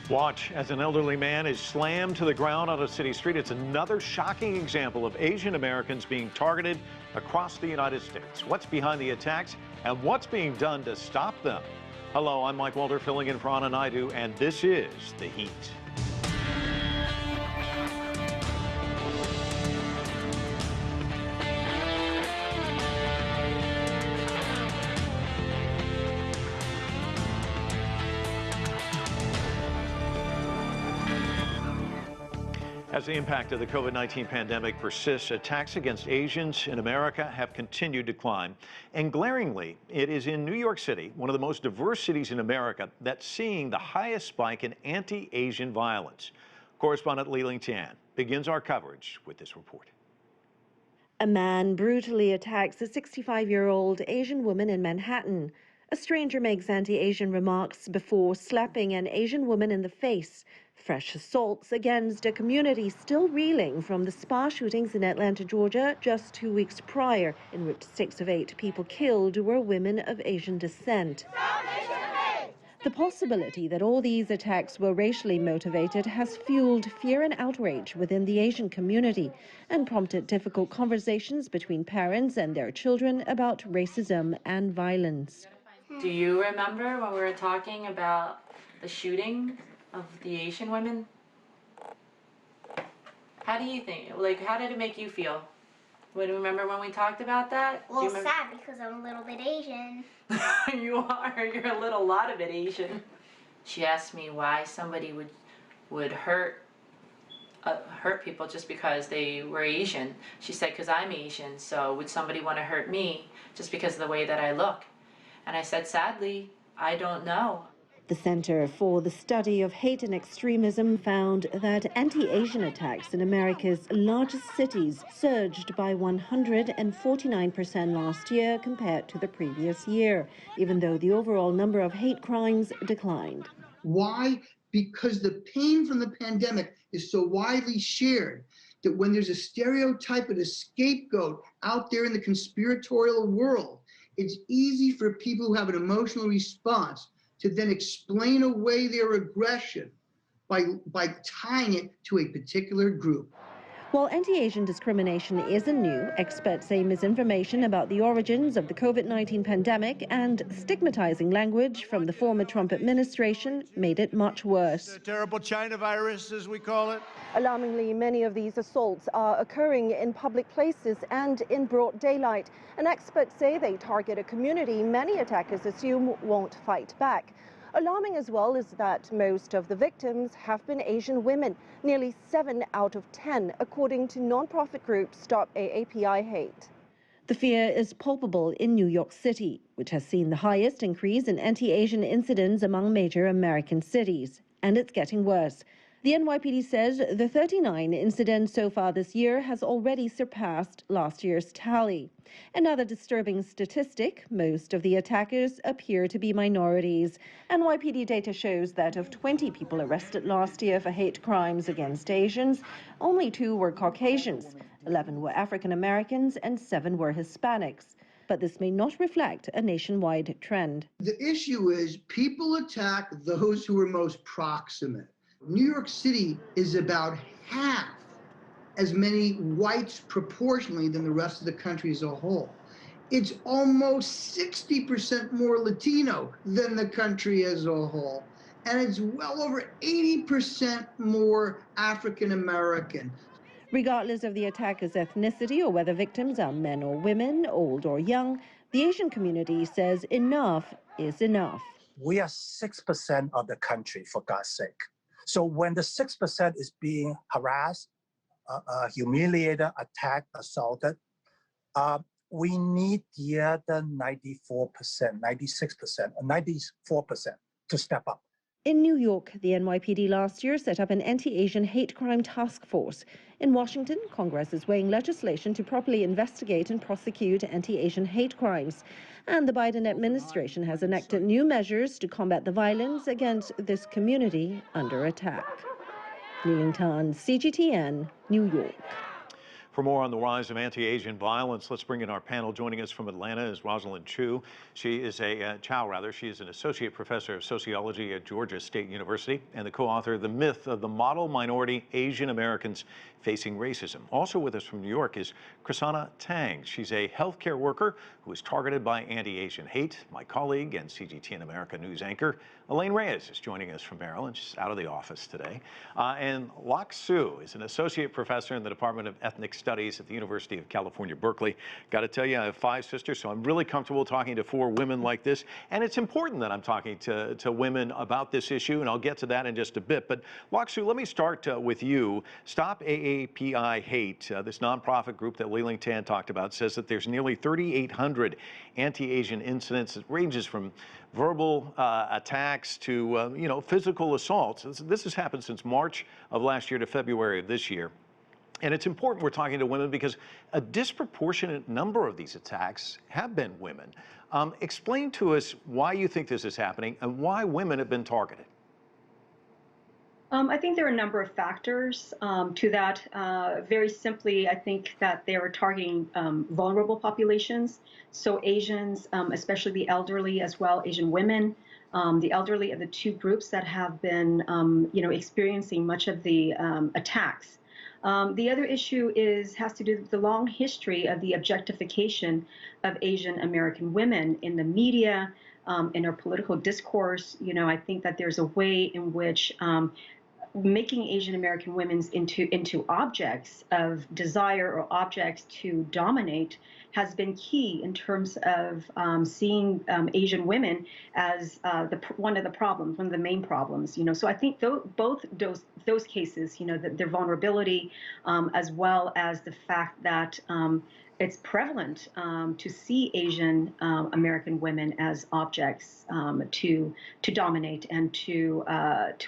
Watch as an elderly man is slammed to the ground on a city street. It's another shocking example of Asian Americans being targeted across the United States. What's behind the attacks and what's being done to stop them? Hello, I'm Mike Walter filling in for Anna Naidu, and this is The Heat. As the impact of the COVID-19 pandemic persists, attacks against Asians in America have continued to climb. And glaringly, it is in New York City, one of the most diverse cities in America, that's seeing the highest spike in anti-Asian violence. Correspondent Elaine Reyes begins our coverage with this report. A man brutally attacks a 65-year-old Asian woman in Manhattan. A stranger makes anti-Asian remarks before slapping an Asian woman in the face. Fresh assaults against a community still reeling from the spa shootings in Atlanta, Georgia, just 2 weeks prior, in which 6 of 8 people killed were women of Asian descent. The possibility that all these attacks were racially motivated has fueled fear and outrage within the Asian community and prompted difficult conversations between parents and their children about racism and violence. Do you remember when we were talking about the shooting of the Asian women? How do you think, how did it make you feel? Remember when we talked about that? Well, sad because I'm a little bit Asian. You are, you're a lot of it Asian. She asked me why somebody would hurt people just because they were Asian. She said, because I'm Asian, so would somebody want to hurt me just because of the way that I look? And I said, sadly, I don't know. The Center for the Study of Hate and Extremism found that anti-Asian attacks in America's largest cities surged by 149% last year compared to the previous year, even though the overall number of hate crimes declined. Why? Because the pain from the pandemic is so widely shared that when there's a stereotype and a scapegoat out there in the conspiratorial world, it's easy for people who have an emotional response to then explain away their aggression by tying it to a particular group. While anti-Asian discrimination isn't new, experts say misinformation about the origins of the COVID-19 pandemic and stigmatizing language from the former Trump administration made it much worse. The terrible China virus, as we call it. Alarmingly, many of these assaults are occurring in public places and in broad daylight. And experts say they target a community many attackers assume won't fight back. Alarming as well is that most of the victims have been Asian women, nearly 7 out of 10, according to nonprofit group Stop AAPI Hate. The fear is palpable in New York City, which has seen the highest increase in anti-Asian incidents among major American cities. And it's getting worse. The NYPD says the 39 incidents so far this year has already surpassed last year's tally. Another disturbing statistic, most of the attackers appear to be minorities. NYPD data shows that of 20 people arrested last year for hate crimes against Asians, only 2 were Caucasians, 11 were African Americans, and 7 were Hispanics. But this may not reflect a nationwide trend. The issue is people attack those who are most proximate. New York City is about half as many whites proportionally than the rest of the country as a whole. It's almost 60% more Latino than the country as a whole. And it's well over 80% more African American. Regardless of the attacker's ethnicity or whether victims are men or women, old or young, the Asian community says enough is enough. We are 6% of the country, for God's sake. So when the 6% is being harassed, humiliated, attacked, assaulted, we need the other 94%, 96%, 94% to step up. In New York, the NYPD last year set up an anti-Asian hate crime task force. In Washington, Congress is weighing legislation to properly investigate and prosecute anti-Asian hate crimes. And the Biden administration has enacted new measures to combat the violence against this community under attack. Elaine Reyes, CGTN, New York. For more on the rise of anti-Asian violence, let's bring in our panel. Joining us from Atlanta is Rosalind Chou. She is She is an associate professor of sociology at Georgia State University and the co-author of The Myth of the Model Minority Asian Americans Facing Racism. Also with us from New York is Crisanna Tang. She's a healthcare worker who was targeted by anti-Asian hate. My colleague and CGTN America news anchor, Elaine Reyes, is joining us from Maryland. She's out of the office today. And Elaine Reyes is an associate professor in the Department of Ethnic Studies at the University of California, Berkeley. Got to tell you, I have 5 sisters, so I'm really comfortable talking to 4 women like this. And it's important that I'm talking to women about this issue, and I'll get to that in just a bit. But Elaine Reyes, let me start with you. Stop AAPI Hate, this nonprofit group that Elaine Tan talked about, says that there's nearly 3,800 anti-Asian incidents. It ranges from verbal attacks to physical assaults. This has happened since March of last year to February of this year. And it's important we're talking to women because a disproportionate number of these attacks have been women. Explain to us why you think this is happening and why women have been targeted. I think there are a number of factors to that. Very simply, I think that they are targeting vulnerable populations. So Asians, especially the elderly, as well Asian women. The elderly are the 2 groups that have been, experiencing much of the attacks. The other issue has to do with the long history of the objectification of Asian American women in the media, in our political discourse. I think that there's a way in which making Asian American women into objects of desire or objects to dominate has been key in terms of seeing Asian women as one of the main problems. So I think both those cases, their vulnerability, as well as the fact that it's prevalent to see Asian American women as objects to dominate and to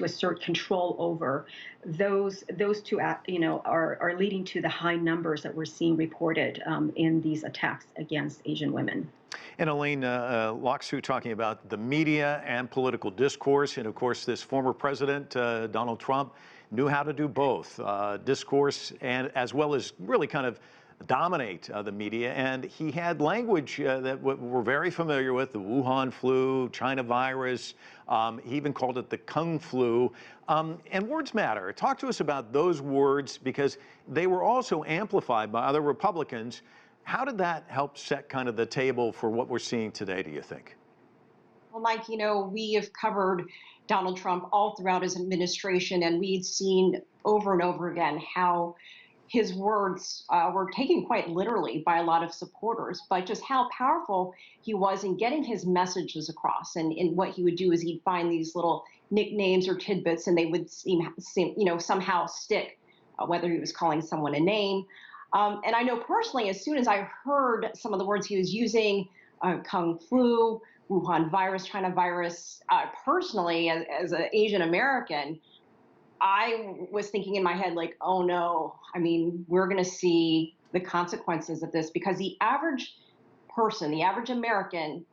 assert control over. Those 2 are leading to the high numbers that we're seeing reported in these attacks against Asian women. And Elaine, Chou talking about the media and political discourse, and of course this former president Donald Trump knew how to do both discourse and as well as really kind of dominate the media, and he had language that we're very familiar with, the Wuhan flu, China virus. He even called it the Kung flu. And words matter. Talk to us about those words because they were also amplified by other Republicans. How did that help set kind of the table for what we're seeing today, do you think? Well, Mike, we have covered Donald Trump all throughout his administration, and we'd seen over and over again how his words were taken quite literally by a lot of supporters, but just how powerful he was in getting his messages across. And what he would do is he'd find these little nicknames or tidbits, and they would seem somehow stick, whether he was calling someone a name. And I know personally, as soon as I heard some of the words he was using, Kung flu, Wuhan virus, China virus, personally, as an Asian American, I was thinking in my head, like, oh no, we're going to see the consequences of this because the average person, the average American,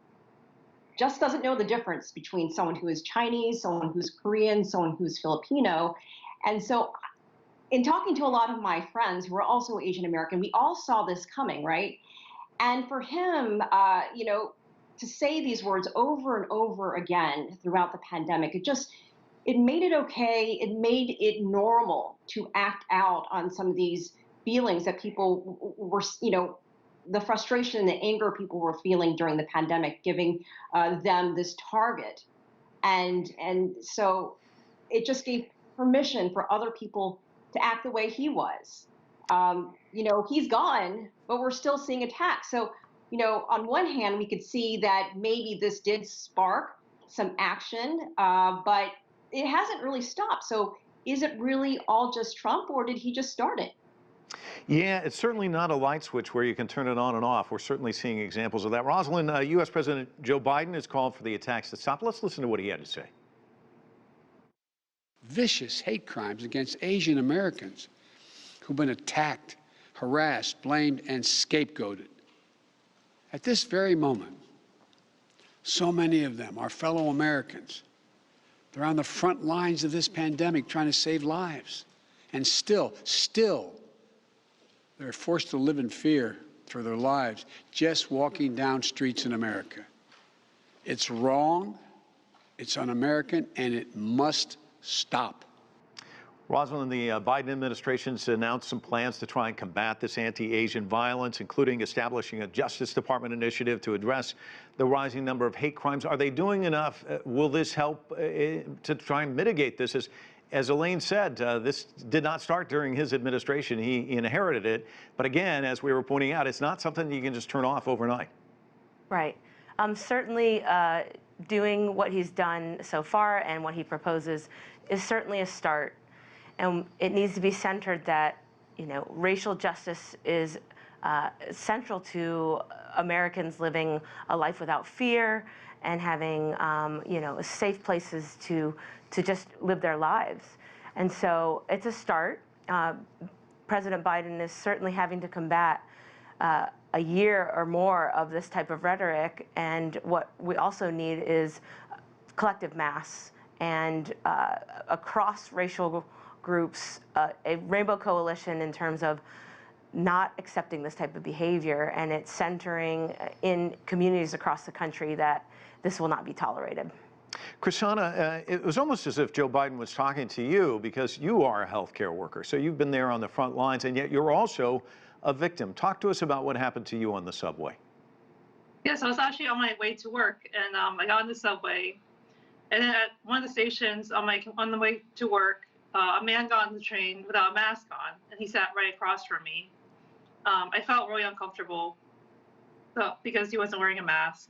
just doesn't know the difference between someone who is Chinese, someone who's Korean, someone who's Filipino. And so in talking to a lot of my friends who are also Asian American, we all saw this coming, right? And for him, to say these words over and over again throughout the pandemic, it made it okay. It made it normal to act out on some of these feelings that people were, the frustration and the anger people were feeling during the pandemic, giving them this target. And so it just gave permission for other people to act the way he was. He's gone, but we're still seeing attacks. So, on one hand, we could see that maybe this did spark some action, but it hasn't really stopped. So is it really all just Trump, or did he just start it? Yeah, it's certainly not a light switch where you can turn it on and off. We're certainly seeing examples of that. Rosalind, U.S. President Joe Biden has called for the attacks to stop. Let's listen to what he had to say. Vicious hate crimes against Asian Americans who've been attacked, harassed, blamed, and scapegoated. At this very moment, so many of them are fellow Americans. They're on the front lines of this pandemic trying to save lives. And still, They're forced to live in fear for their lives just walking down streets in America. It's wrong, it's un-American, and it must stop. Rosalind, the Biden administration's announced some plans to try and combat this anti-Asian violence, including establishing a Justice Department initiative to address the rising number of hate crimes. Are they doing enough? Will this help to try and mitigate this? As Elaine said, this did not start during his administration. He inherited it. But again, as we were pointing out, it's not something you can just turn off overnight. Right. Certainly doing what he's done so far and what he proposes is certainly a start. And it needs to be centered that, racial justice is central to Americans living a life without fear and having, safe places to just live their lives. And so it's a start. President Biden is certainly having to combat a year or more of this type of rhetoric. And what we also need is collective mass and across racial groups, a rainbow coalition in terms of not accepting this type of behavior, and it's centering in communities across the country that this will not be tolerated. Crisanna, it was almost as if Joe Biden was talking to you because you are a healthcare worker, so you've been there on the front lines, and yet you're also a victim. Talk to us about what happened to you on the subway. Yes, I was actually on my way to work, and I got on the subway, and then at one of the stations on the way to work, a man got on the train without a mask on, and he sat right across from me. I felt really uncomfortable because he wasn't wearing a mask.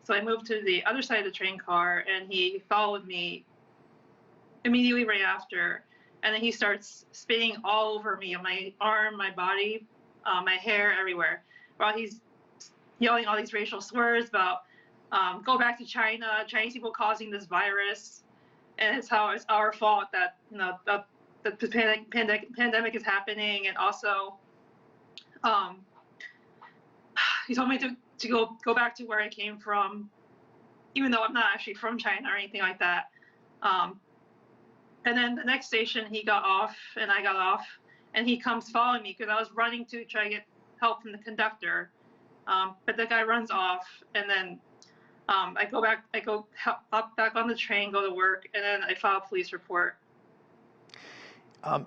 So I moved to the other side of the train car, and he followed me immediately right after. And then he starts spitting all over me, on my arm, my body, my hair, everywhere, while he's yelling all these racial slurs about go back to China, Chinese people causing this virus. And it's our fault that the pandemic is happening, and also he told me to go back to where I came from, even though I'm not actually from China or anything like that. And then the next station he got off and I got off, and he comes following me because I was running to try to get help from the conductor, but the guy runs off, and then I hop back on the train, go to work, and then I file a police report.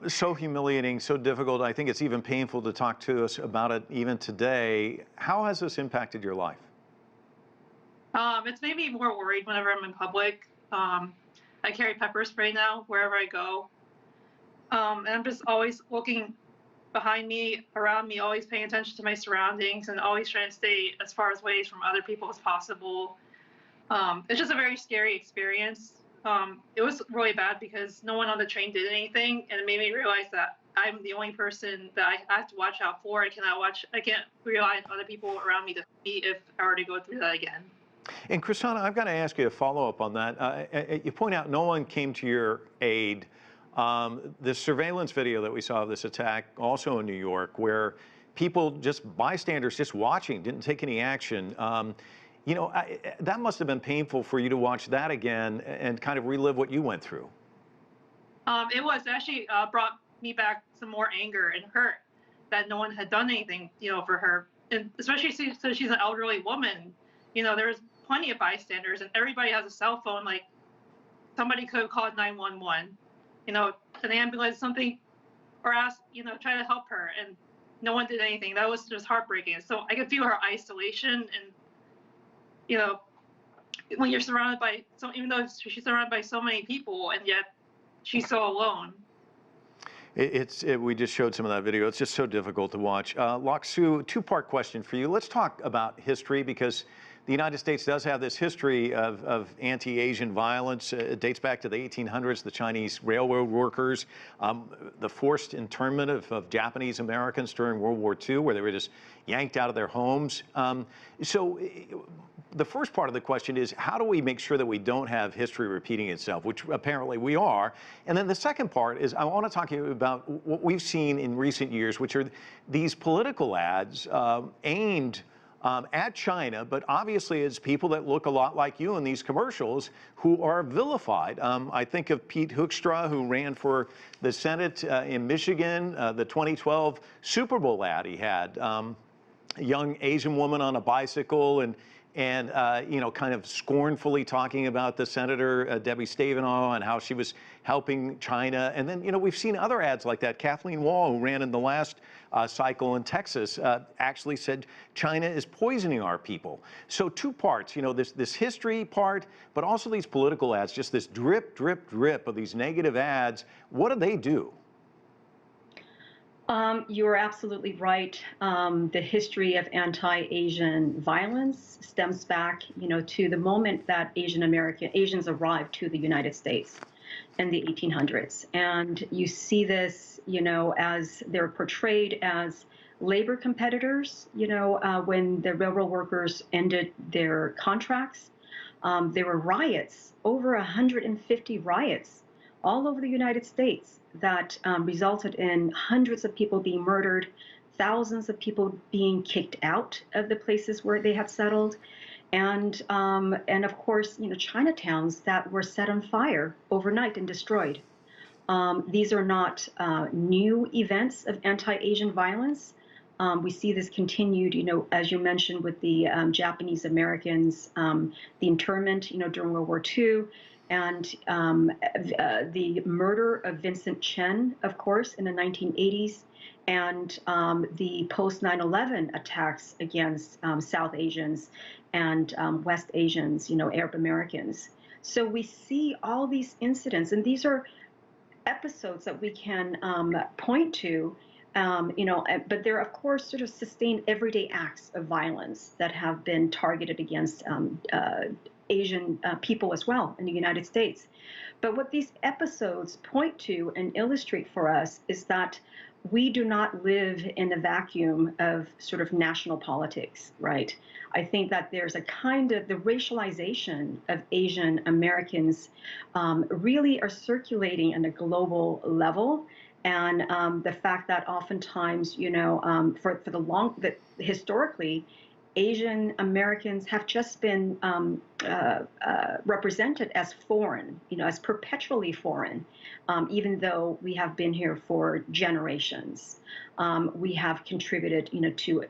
So humiliating, so difficult. I think it's even painful to talk to us about it even today. How has this impacted your life? It's made me more worried whenever I'm in public. I carry pepper spray now wherever I go. And I'm just always looking behind me, around me, always paying attention to my surroundings, and always trying to stay as far away from other people as possible. It's just a very scary experience. It was really bad because no one on the train did anything, and it made me realize that I'm the only person that I have to watch out for. I can't rely on other people around me to see if I were to go through that again. And Crisanna, I've got to ask you a follow-up on that. You point out no one came to your aid. The surveillance video that we saw of this attack, also in New York, where people, bystanders just watching, didn't take any action. That must have been painful for you to watch that again and kind of relive what you went through. It was actually brought me back some more anger and hurt that no one had done anything, for her, and especially since she's an elderly woman. There's plenty of bystanders, and everybody has a cell phone. Like, somebody could have called 911, an ambulance, something, or asked, try to help her, and no one did anything. That was just heartbreaking. So I could feel her isolation, and when you're surrounded by even though she's surrounded by so many people, and yet she's so alone. We just showed some of that video. It's just so difficult to watch. Lok-Soo, two-part question for you. Let's talk about history, because the United States does have this history of anti-Asian violence. It dates back to the 1800s, the Chinese railroad workers, the forced internment of Japanese Americans during World War II, where they were just yanked out of their homes. So the first part of the question is, how do we make sure that we don't have history repeating itself, which apparently we are? And then the second part is, I want to talk to you about what we've seen in recent years, which are these political ads aimed at China, but obviously it's people that look a lot like you in these commercials who are vilified. I think of Pete Hoekstra, who ran for the Senate in Michigan, the 2012 Super Bowl ad he had. A young Asian woman on a bicycle and you know, kind of scornfully talking about the Senator Debbie Stabenow and how she was helping China. And then, you know, we've seen other ads like that. Kathleen Wall, who ran in the last cycle in Texas, actually said China is poisoning our people. So two parts, you know, this history part, but also these political ads, just this drip, drip, drip of these negative ads. What do they do? You're absolutely right. The history of anti-Asian violence stems back, you know, to the moment that Asians arrived to the United States in the 1800s. And you see this, you know, as they're portrayed as labor competitors, you know, when the railroad workers ended their contracts. There were riots, over 150 riots all over the United States that resulted in hundreds of people being murdered, thousands of people being kicked out of the places where they had settled, and of course, you know, Chinatowns that were set on fire overnight and destroyed. These are not new events of anti-Asian violence. We see this continued, you know, as you mentioned, with the Japanese Americans, the internment, you know, during World War II. And the murder of Vincent Chen, of course, in the 1980s, and the post 9/11 attacks against South Asians and West Asians, you know, Arab Americans. So we see all these incidents, and these are episodes that we can point to, you know, but they're, of course, sort of sustained everyday acts of violence that have been targeted against Asian people as well in the United States. But what these episodes point to and illustrate for us is that we do not live in a vacuum of sort of national politics, right? I think that there's a kind of the racialization of Asian Americans really are circulating on a global level. And the fact that oftentimes, you know, historically, Asian Americans have just been represented as foreign, you know, as perpetually foreign, even though we have been here for generations. We have contributed, you know, to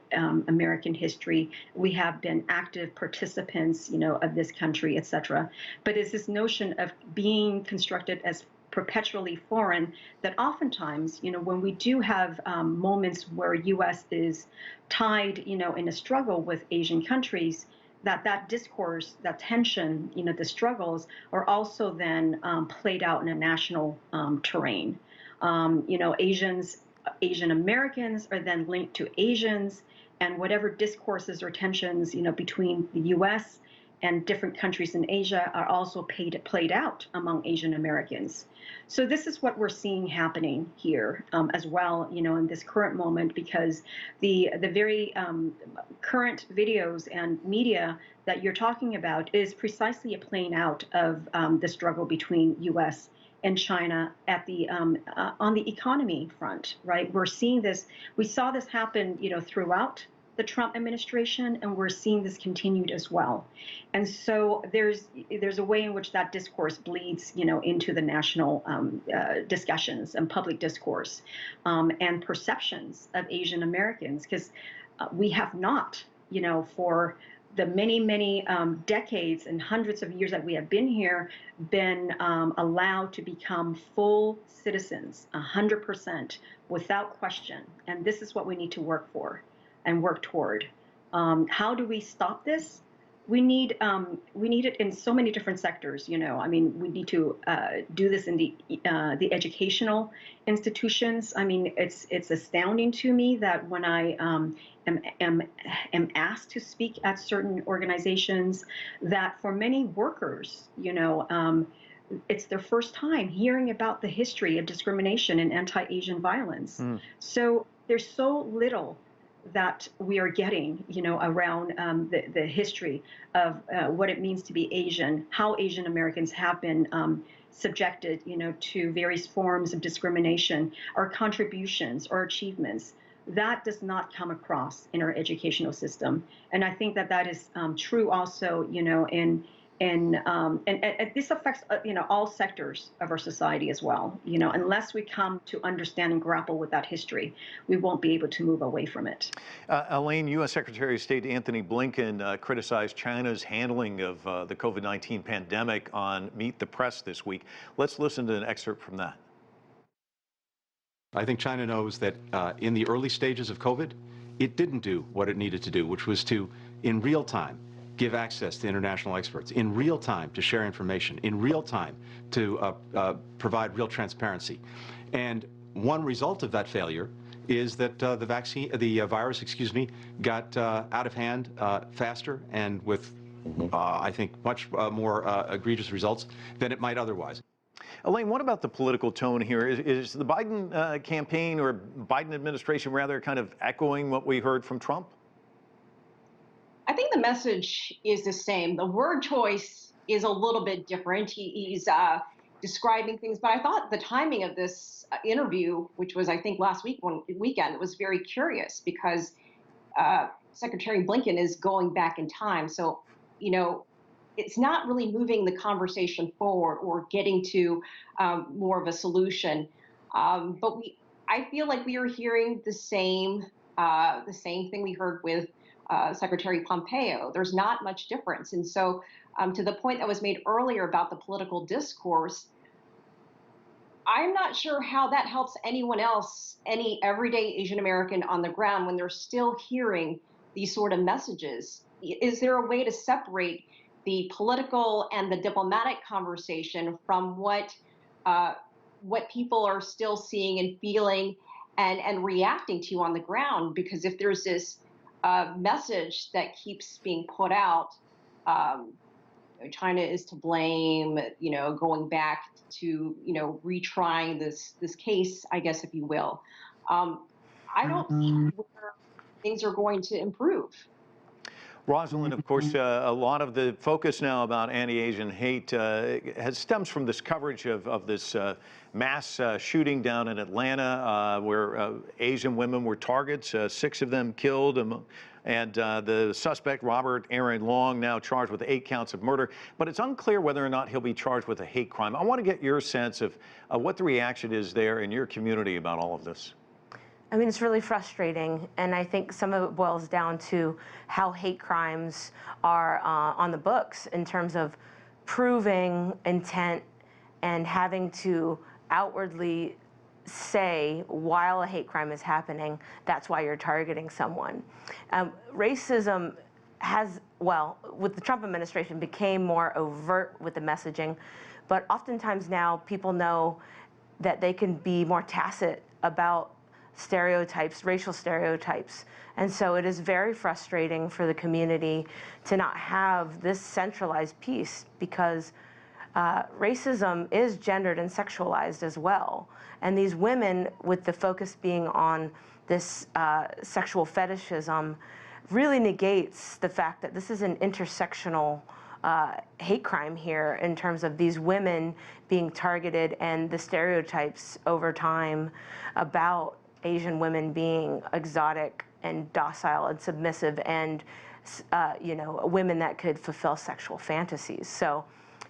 American history. We have been active participants, you know, of this country, et cetera. But it's this notion of being constructed as perpetually foreign that oftentimes, you know, when we do have moments where U.S. is tied, you know, in a struggle with Asian countries, that discourse, that tension, you know, the struggles are also then played out in a national terrain. You know, Asian Americans are then linked to Asians, and whatever discourses or tensions, you know, between the U.S. and different countries in Asia are also played out among Asian Americans. So this is what we're seeing happening here as well, you know, in this current moment, because the very current videos and media that you're talking about is precisely a playing out of the struggle between U.S. and China at the on the economy front, right? We're seeing this. We saw this happen, you know, throughout the Trump administration, and we're seeing this continued as well. And so there's a way in which that discourse bleeds, you know, into the national discussions and public discourse and perceptions of Asian Americans, because we have not, you know, for the many decades and hundreds of years that we have been here, been allowed to become full citizens, 100%, without question. And this is what we need to work for and work toward. How do we stop this? We need it in so many different sectors. You know, I mean, we need to do this in the educational institutions. I mean, it's astounding to me that when I am asked to speak at certain organizations, that for many workers, you know, it's their first time hearing about the history of discrimination and anti-Asian violence. So there's so little that we are getting, you know, around the history of what it means to be Asian, how Asian Americans have been subjected, you know, to various forms of discrimination, our contributions, our achievements. That does not come across in our educational system. And I think that that is true also, and this affects, all sectors of our society as well. Unless we come to understand and grapple with that history, we won't be able to move away from it. Elaine, U.S. Secretary of State Anthony Blinken criticized China's handling of the COVID-19 pandemic on Meet the Press this week. Let's listen to an excerpt from that. I think China knows that in the early stages of COVID, it didn't do what it needed to do, which was to, in real time, give access to international experts, in real time to share information, in real time to provide real transparency. And one result of that failure is that the virus, got out of hand faster and with, I think, much more egregious results than it might otherwise. Elaine, what about the political tone here? Is the Biden campaign, or Biden administration rather, kind of echoing what we heard from Trump? I think the message is the same. The word choice is a little bit different. He's describing things, but I thought the timing of this interview, which was, I think, last weekend, was very curious because Secretary Blinken is going back in time. So, it's not really moving the conversation forward or getting to more of a solution. But I feel like we are hearing the same thing we heard with Secretary Pompeo. There's not much difference. And so to the point that was made earlier about the political discourse, I'm not sure how that helps anyone else, any everyday Asian American on the ground, when they're still hearing these sort of messages. Is there a way to separate the political and the diplomatic conversation from what people are still seeing and feeling and reacting to on the ground? Because if there's this message that keeps being put out, China is to blame, going back to, retrying this case, I guess, if you will. I don't see where things are going to improve. Rosalind, of course, a lot of the focus now about anti-Asian hate stems from this coverage of this mass shooting down in Atlanta where Asian women were targets, 6 of them killed, and the suspect, Robert Aaron Long, now charged with 8 counts of murder. But it's unclear whether or not he'll be charged with a hate crime. I want to get your sense of what the reaction is there in your community about all of this. I mean, it's really frustrating, and I think some of it boils down to how hate crimes are on the books in terms of proving intent and having to outwardly say while a hate crime is happening, that's why you're targeting someone. Racism has, with the Trump administration, became more overt with the messaging, but oftentimes now people know that they can be more tacit about stereotypes, racial stereotypes. And so it is very frustrating for the community to not have this centralized piece because racism is gendered and sexualized as well. And these women, with the focus being on this sexual fetishism, really negates the fact that this is an intersectional hate crime here in terms of these women being targeted and the stereotypes over time about Asian women being exotic and docile and submissive and, women that could fulfill sexual fantasies. So,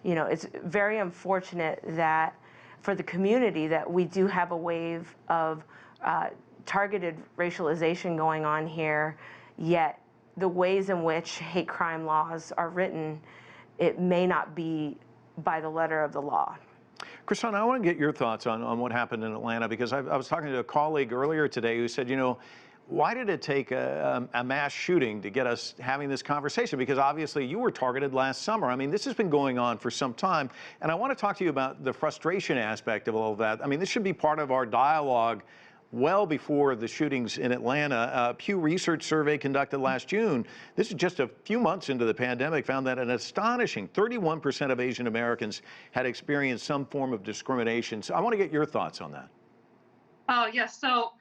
it's very unfortunate that for the community that we do have a wave of targeted racialization going on here, yet the ways in which hate crime laws are written, it may not be by the letter of the law. Crisanna, I want to get your thoughts on what happened in Atlanta, because I was talking to a colleague earlier today who said, why did it take a mass shooting to get us having this conversation? Because obviously you were targeted last summer. I mean, this has been going on for some time. And I want to talk to you about the frustration aspect of all of that. I mean, this should be part of our dialogue well before the shootings in Atlanta. A Pew Research survey conducted last June, this is just a few months into the pandemic, found that an astonishing 31% of Asian Americans had experienced some form of discrimination. So I want to get your thoughts on that. Oh, yes. So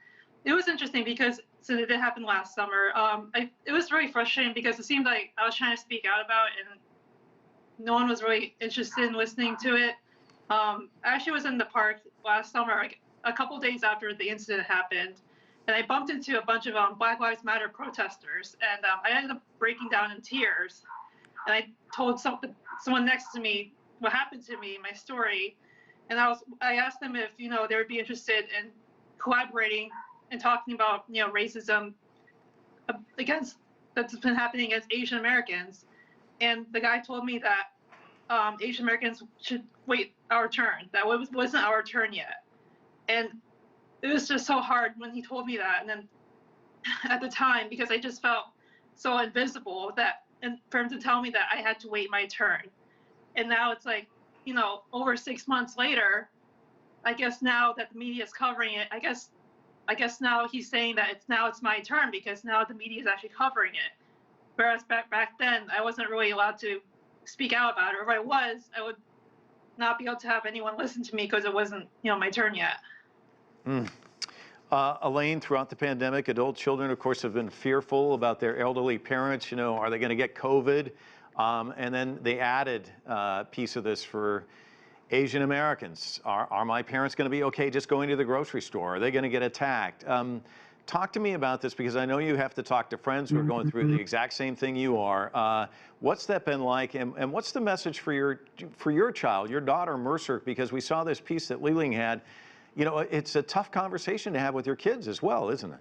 it was interesting because it did happen last summer. It was very frustrating because it seemed like I was trying to speak out about it and no one was really interested in listening to it. I actually was in the park last summer, like a couple days after the incident happened, and I bumped into a bunch of Black Lives Matter protesters, and I ended up breaking down in tears. And I told someone next to me what happened to me, my story, and I asked them if they would be interested in collaborating and talking about racism that's been happening against Asian Americans. And the guy told me that Asian Americans should wait our turn. That wasn't our turn yet. And it was just so hard when he told me that. And then at the time, because I just felt so invisible, and for him to tell me that I had to wait my turn. And now it's like, over 6 months later, I guess now that the media is covering it, I guess now he's saying that it's my turn because now the media is actually covering it. Whereas back then, I wasn't really allowed to speak out about it. Or if I was, I would not be able to have anyone listen to me because it wasn't, my turn yet. Elaine, throughout the pandemic, adult children, of course, have been fearful about their elderly parents. Are they going to get COVID? And then the added piece of this for Asian Americans. Are my parents going to be okay just going to the grocery store? Are they going to get attacked? Talk to me about this, because I know you have to talk to friends who are going through the exact same thing you are. What's that been like, and what's the message for your child, your daughter, Mercer? Because we saw this piece that Liling had. It's a tough conversation to have with your kids as well, isn't it?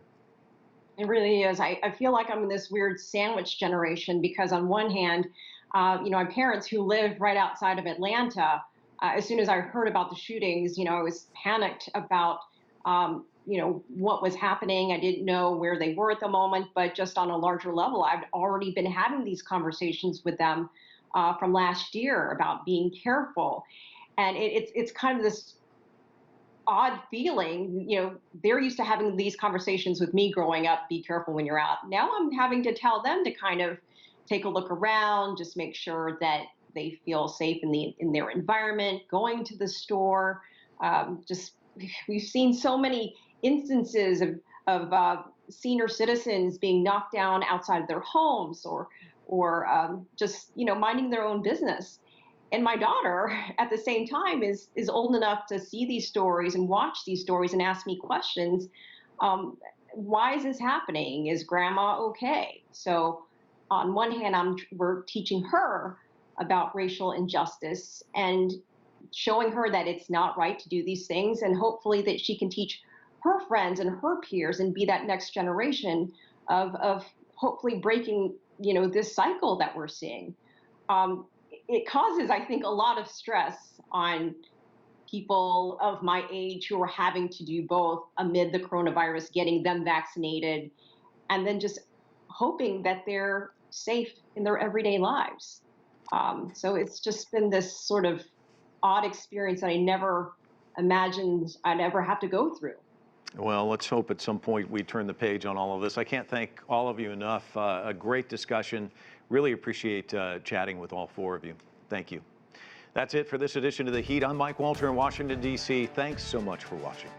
It really is. I feel like I'm in this weird sandwich generation because on one hand, my parents who live right outside of Atlanta, as soon as I heard about the shootings, I was panicked about what was happening. I didn't know where they were at the moment, but just on a larger level, I've already been having these conversations with them from last year about being careful. And it's kind of this odd feeling. They're used to having these conversations with me growing up, be careful when you're out. Now I'm having to tell them to kind of take a look around, just make sure that they feel safe in their environment, going to the store. We've seen so many instances of senior citizens being knocked down outside of their homes or just minding their own business. And my daughter at the same time is old enough to see these stories and watch these stories and ask me questions. Why is this happening? Is grandma okay? So on one hand, we're teaching her about racial injustice and showing her that it's not right to do these things, and hopefully that she can teach her friends and her peers and be that next generation of hopefully breaking this cycle that we're seeing. It causes, I think, a lot of stress on people of my age who are having to do both amid the coronavirus, getting them vaccinated, and then just hoping that they're safe in their everyday lives. So it's just been this sort of odd experience that I never imagined I'd ever have to go through. Well, let's hope at some point we turn the page on all of this. I can't thank all of you enough. A great discussion. Really appreciate chatting with all four of you. Thank you. That's it for this edition of The Heat. I'm Mike Walter in Washington, D.C. Thanks so much for watching.